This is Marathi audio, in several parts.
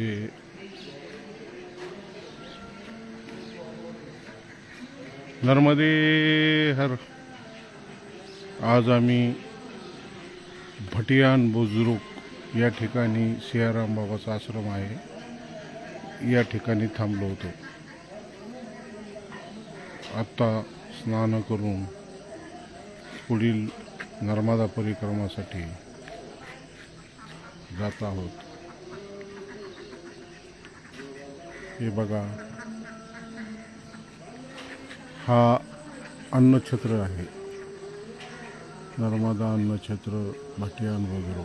हे नर्मदे हर. आज आम्ही भटियान बुजुर्ग या ठिकाणी सियाराम बाबाचा आश्रम आहे, या ठिकाणी थांबलो होतो. आता स्नान करून पुढील नर्मदा परिक्रमासाठी जात आहोत. हे बघा, हा अन्नछत्र आहे, नर्मदा अन्नछत्र भटियान बुजुर्ग.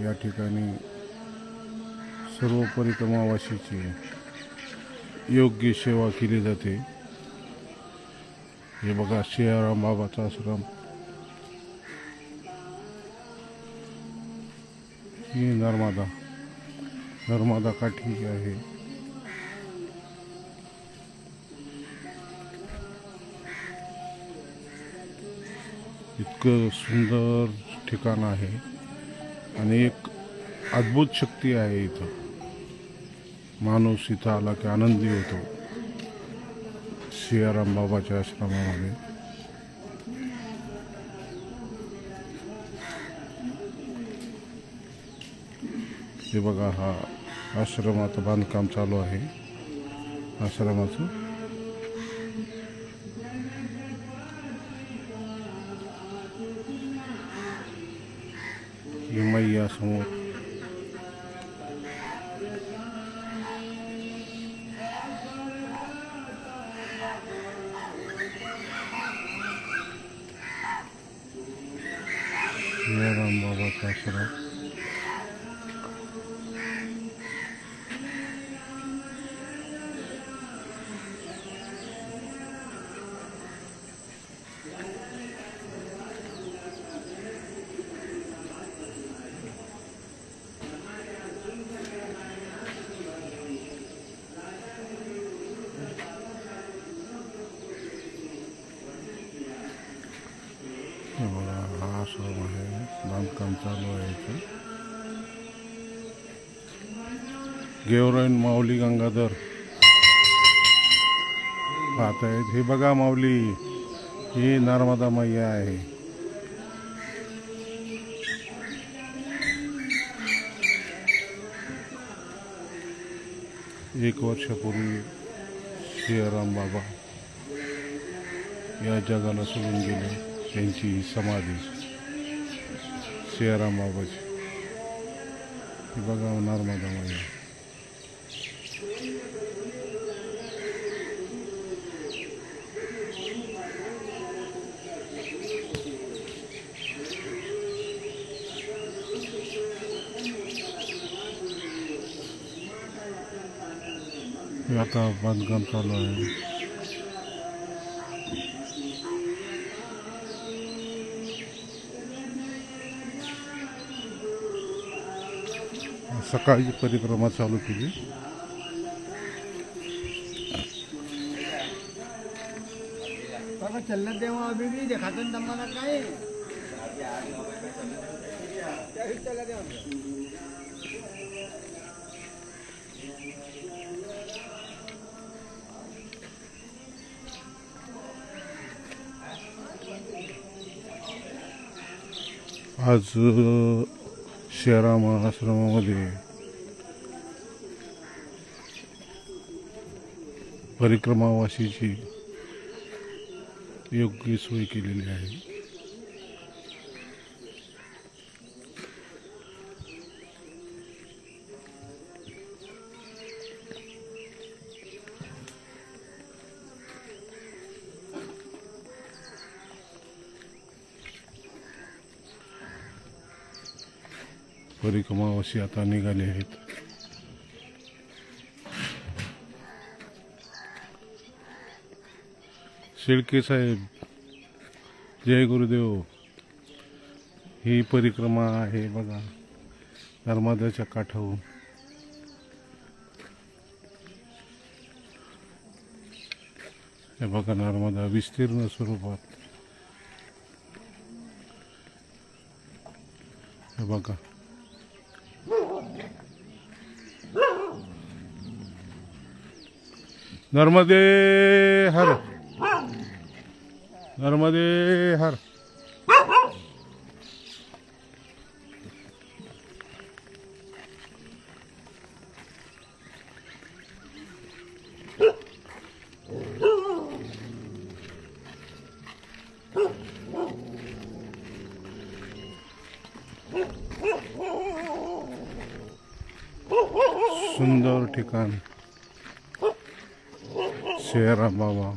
या ठिकाणी सर्व परिक्रमावासीची योग्य सेवा केली जाते. हे बघा, सियाराम बाबाचा आश्रम. ही नर्मदा काठी आहे. इतकं सुंदर ठिकाण आहे आणि एक अद्भुत शक्ती आहे इथं. माणूस इथं आला की आनंदी होतो सियाराम बाबाच्या आश्रमामध्ये. हे बघा, हा आश्रमाचं बांधकाम चालू आहे. आश्रमाचं ही मैया समोर. सियाराम बाबाचा आश्रम. हा आश्रम आहे, बांधकाम चालू आहे इथे. गेवराईन माऊली गंगाधर पाहत आहेत. हे बघा माऊली, ही नर्मदा मैया आहे. एक वर्षापूर्वी सियाराम बाबा या जगाला सोडून गेले. त्यांची समाधी सियाराम बाबाची. हे बघा, नर्मदा मैया. हे आता बांधकाम चालू आहे. सकाळची परिक्रमा चालू केली. चलने दे अभी भी देखा तो दम्मा काय आज सियाराम आश्रमामध्ये परिक्रमावासीची योग्य सोय केलेली आहे. परिक्रमावासी आता निघाले आहेत. शेळके साहेब, जय गुरुदेव. ही परिक्रमा आहे बघा, नर्मदाच्या काठावरून. हे बघा, नर्मदा विस्तीर्ण स्वरूपात. हे बघा, नर्मदे हर, नर्मदे हर. सुंदर ठिकाण सियाराम बाबा.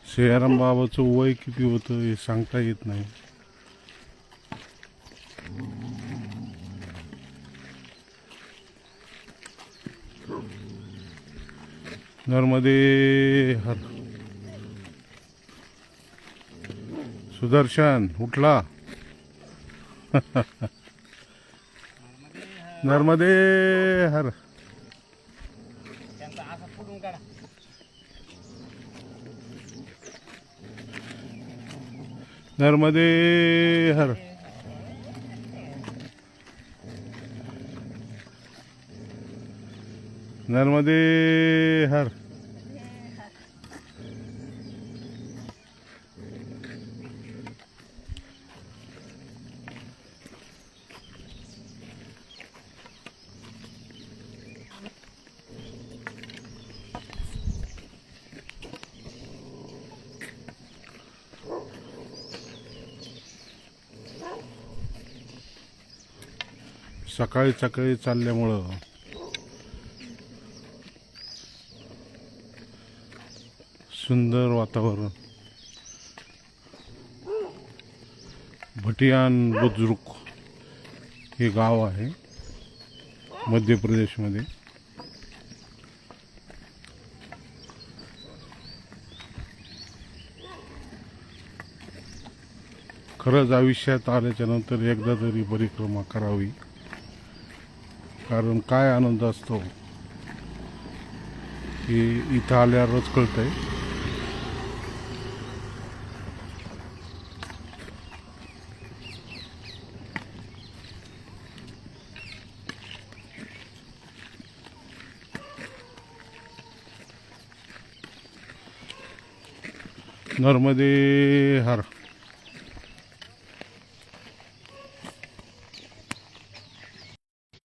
सियाराम बाबाचं वय किती होतं हे सांगता येत नाही. नर्मदे हर. सुदर्शन उठला. नर्मदे हर. नर्मदे हर. नर्मदे हर. सकाळी सकाळी चालल्यामुळं सुंदर वातावरण. भटियान बुजुर्ग हे गाव आहे मध्य प्रदेशमध्ये. खरंच आयुष्यात आल्याच्या नंतर एकदा तरी परिक्रमा करावी, कारण काय आनंद असतो हे इथं आल्यावरच कळतंय. नर्मदे हर.